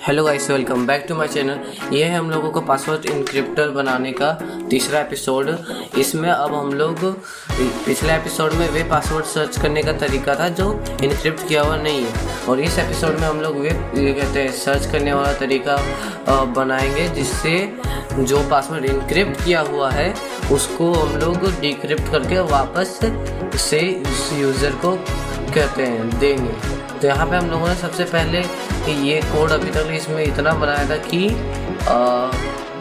Hello guys, welcome back to my channel. ये है हम लोगों को पासवर्ड इनक्रिप्टर बनाने का तीसरा एपिसोड। इसमें अब हम लोग पिछले एपिसोड में वे पासवर्ड सर्च करने का तरीका था जो इनक्रिप्ट किया हुआ नहीं है, और इस एपिसोड में हम लोग वे कहते हैं सर्च करने वाला तरीका बनाएंगे जिससे जो पासवर्ड इनक्रिप्ट किया हुआ है उसको हम लोग डिक्रिप्ट करके वापस से यूज़र को कहते हैं देंगे। तो यहाँ पे हम लोगों ने सबसे पहले ये कोड अभी तक इसमें इतना बनाया था कि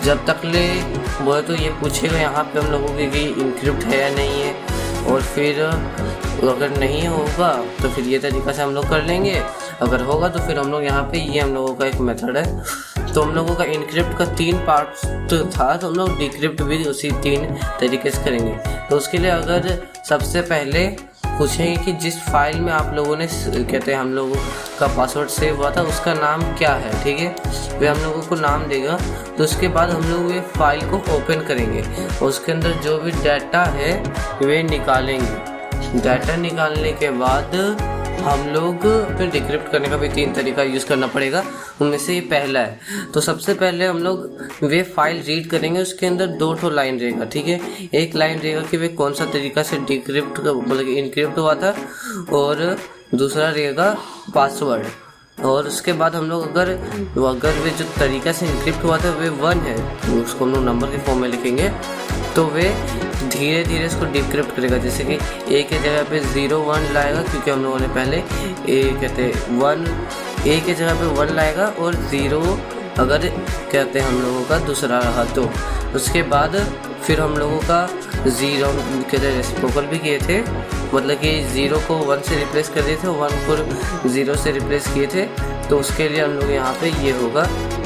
जब तक ले बोले तो ये पूछेगा यहाँ पे हम लोगों की इनक्रिप्ट है या नहीं है, और फिर अगर नहीं होगा तो फिर ये तरीका से हम लोग कर लेंगे, अगर होगा तो फिर हम लोग यहाँ पे ये हम लोगों का एक मेथड है। तो हम लोगों का इनक्रिप्ट का 3 पार्ट्स था, तो हम लोग डिक्रिप्ट भी उसी 3 तरीके से करेंगे। तो उसके लिए अगर सबसे पहले पूछेंगे कि जिस फाइल में आप लोगों ने कहते हैं हम लोगों का पासवर्ड सेव हुआ था उसका नाम क्या है, ठीक है, वे हम लोगों को नाम देगा। तो उसके बाद हम लोग ये फाइल को ओपन करेंगे और उसके अंदर जो भी डाटा है वे निकालेंगे। डाटा निकालने के बाद हम लोग फिर डिक्रिप्ट करने का भी 3 तरीका यूज़ करना पड़ेगा, उनमें से ये पहला है। तो सबसे पहले हम लोग वे फाइल रीड करेंगे, उसके अंदर 2 लाइन रहेगा, ठीक है। एक लाइन रहेगा कि वे कौन सा तरीका से डिक्रिप्ट मतलब इनक्रिप्ट हुआ था, और दूसरा रहेगा पासवर्ड। और उसके बाद हम लोग अगर वे जो तरीका से इनक्रिप्ट हुआ था वे 1 है तो उसको हम लोग नंबर के फॉर्म में लिखेंगे, तो वे धीरे धीरे इसको डिक्रिप्ट करेगा। जैसे कि ए के जगह पे 0 1 लाएगा, क्योंकि हम लोगों ने पहले ए के जगह पे 1 लाएगा, और 0 अगर कहते हैं हम लोगों का दूसरा रहा तो उसके बाद फिर हम लोगों का 0 कहते रेसिप्रोकल भी किए थे, मतलब कि 0 को 1 से रिप्लेस कर दिए थे, 1 को 0 से रिप्लेस किए थे। तो उसके लिए हम लोग यहाँ पे ये होगा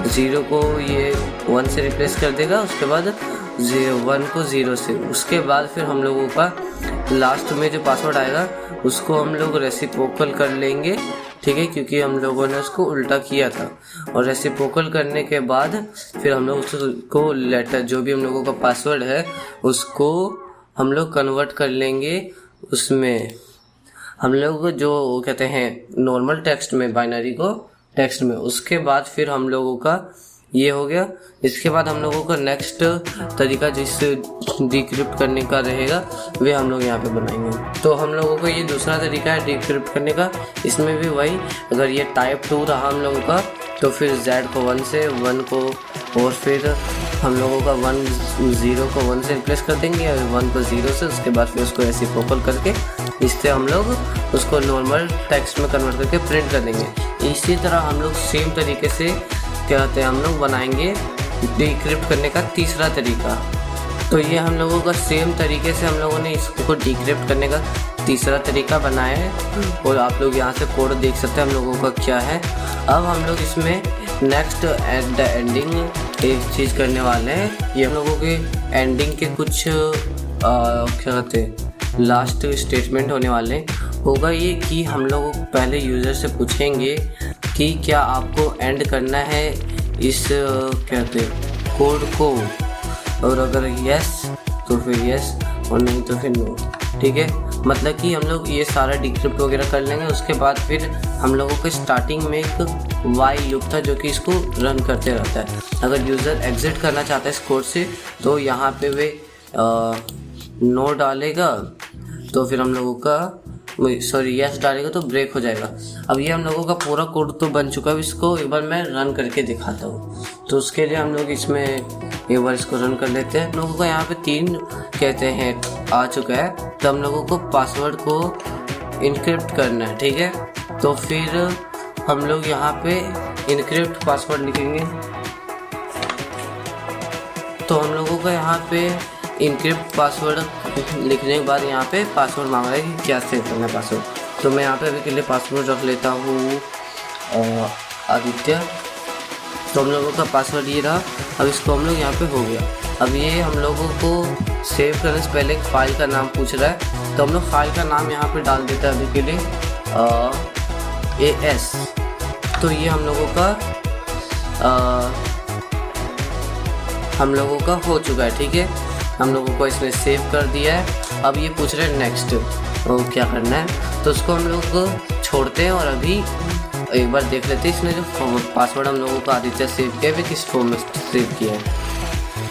0 को ये 1 से रिप्लेस कर देगा, उसके बाद 1 को 0 से। उसके बाद फिर हम लोगों का लास्ट में जो पासवर्ड आएगा उसको हम लोग रेसिप्रोकल कर लेंगे, ठीक है, क्योंकि हम लोगों ने उसको उल्टा किया था। और रेसिप्रोकल करने के बाद फिर हम लोग उसको लेटर जो भी हम लोगों का पासवर्ड है उसको हम लोग कन्वर्ट कर लेंगे उसमें हम लोग जो कहते हैं नॉर्मल टेक्स्ट में, बाइनरी को टेक्स्ट में। उसके बाद फिर हम लोगों का ये हो गया। इसके बाद हम लोगों का नेक्स्ट तरीका जिस डिक्रिप्ट करने का रहेगा वे हम लोग यहाँ पे बनाएंगे। तो हम लोगों को ये दूसरा तरीका है डिक्रिप्ट करने का। इसमें भी वही, अगर ये टाइप 2 रहा हम लोगों का तो फिर Z को 1 से 1 को, और फिर हम लोगों का 0 को 1 से रिप्लेस कर देंगे, और 1 को 0 से। उसके बाद फिर उसको रेसिप्रोकल करके इससे हम लोग उसको नॉर्मल टेक्स्ट में कन्वर्ट करके प्रिंट कर देंगे। इसी तरह हम लोग सेम तरीके से क्या कहते हैं हम लोग बनाएंगे डिक्रिप्ट करने का तीसरा तरीका। तो ये हम लोगों का सेम तरीके से हम लोगों ने इसको डिक्रिप्ट करने का तीसरा तरीका बनाया है, और आप लोग यहाँ से कोड देख सकते हैं हम लोगों का क्या है। अब हम लोग इसमें नेक्स्ट एट द एंडिंग एक चीज़ करने वाले हैं। ये हम लोगों के एंडिंग के कुछ क्या कहते हैं लास्ट स्टेटमेंट होने वाले होगा ये कि हम लोग पहले यूज़र से पूछेंगे कि क्या आपको एंड करना है इस कहते कोड को, और अगर यस तो फिर यस, और नहीं तो फिर नो, ठीक है। मतलब कि हम लोग ये सारा डिक्रिप्ट वगैरह कर लेंगे। उसके बाद फिर हम लोगों को स्टार्टिंग में एक वाइल लूप था जो कि इसको रन करते रहता है। अगर यूज़र एग्जिट करना चाहता है इस कोड से तो यहाँ पे वे नो डालेगा, तो फिर हम लोगों का यस डालेगा तो ब्रेक हो जाएगा। अब ये हम लोगों का पूरा कोड तो बन चुका है, इसको एक बार मैं रन करके दिखाता हूँ। तो उसके लिए हम लोग इसमें एक बार इसको रन कर लेते हैं। हम लोगों को यहाँ पे 3 कहते हैं आ चुका है। तो हम लोगों को पासवर्ड को इनक्रिप्ट करना है, ठीक है। तो फिर हम लोग यहाँ पे इनक्रिप्ट पासवर्ड लिखेंगे। तो हम लोगों को यहाँ पे इनक्रिप्ट पासवर्ड लिखने के बाद यहाँ पे पासवर्ड मांग रहा है कि क्या सेव करना है पासवर्ड। तो मैं यहाँ पे अभी के लिए पासवर्ड रख लेता हूँ आदित्य। तो हम लोगों का पासवर्ड ये रहा। अब इसको हम लोग यहाँ पे हो गया। अब ये हम लोगों को सेव करने से पहले एक फ़ाइल का नाम पूछ रहा है, तो हम लोग फाइल का नाम यहाँ पे डाल देते हैं अभी के लिए AS। तो ये हम लोगों का हो चुका है, ठीक है। हम लोगों को इसने सेव कर दिया है। अब ये पूछ रहे हैं नेक्स्ट, तो क्या करना है, तो उसको हम लोग छोड़ते हैं और अभी एक बार देख लेते हैं इसने जो पासवर्ड हम लोगों का आदित्य सेव किया है किस फॉर्म में सेव किया है।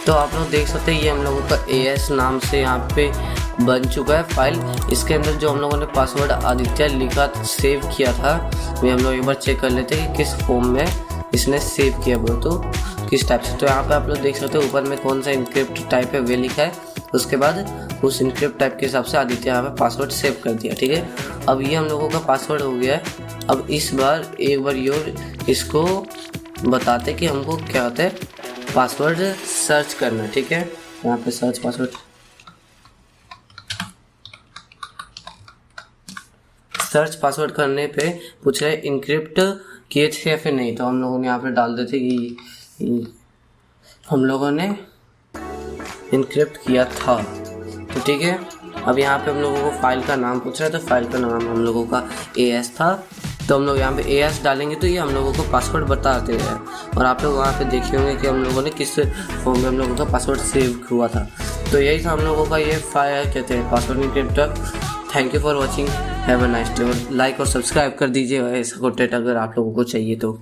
तो आप लोग देख सकते हैं ये हम लोगों का AS नाम से यहाँ पे बन चुका है फाइल। इसके अंदर जो हम लोगों ने पासवर्ड आदित्य लिखा सेव किया था वो हम लोग एक बार चेक कर लेते हैं कि किस फॉर्म में इसने सेव किया वो तो किस टाइप से। तो यहाँ पे आप लोग देख सकते हैं ऊपर में कौन सा इनक्रिप्ट टाइप है वे लिखा है, उसके बाद उस इनक्रिप्ट टाइप के हिसाब से आदित्य यहाँ पे पासवर्ड सेव कर दिया। ठीक है, अब ये हम लोगों का पासवर्ड हो गया है। अब इस बार एक बार योर इसको बताते कि हमको क्या होता है पासवर्ड सर्च करना। ठीक है, यहाँ पे सर्च पासवर्ड करने पे पूछ रहे इनक्रिप्ट किए थे या फिर नहीं, तो हम लोगों ने यहाँ पे डाल देते कि हम लोगों ने इनक्रिप्ट किया था। तो ठीक है, अब यहाँ पे हम लोगों को फाइल का नाम पूछ रहा है, तो फाइल का नाम हम लोगों का AS था। तो हम लोग यहाँ पे AS डालेंगे तो ये हम लोगों को पासवर्ड बताते हैं। और आप लोग वहाँ पे देखे होंगे कि हम लोगों ने किस फॉर्म में हम लोगों का पासवर्ड सेव हुआ था। तो यही था हम लोगों का ये फाइल कहते हैं password encryptor. Thank you for watching, have a nice day. और लाइक और सब्सक्राइब कर दीजिए ऐसा कंटेंट अगर आप लोगों को चाहिए तो।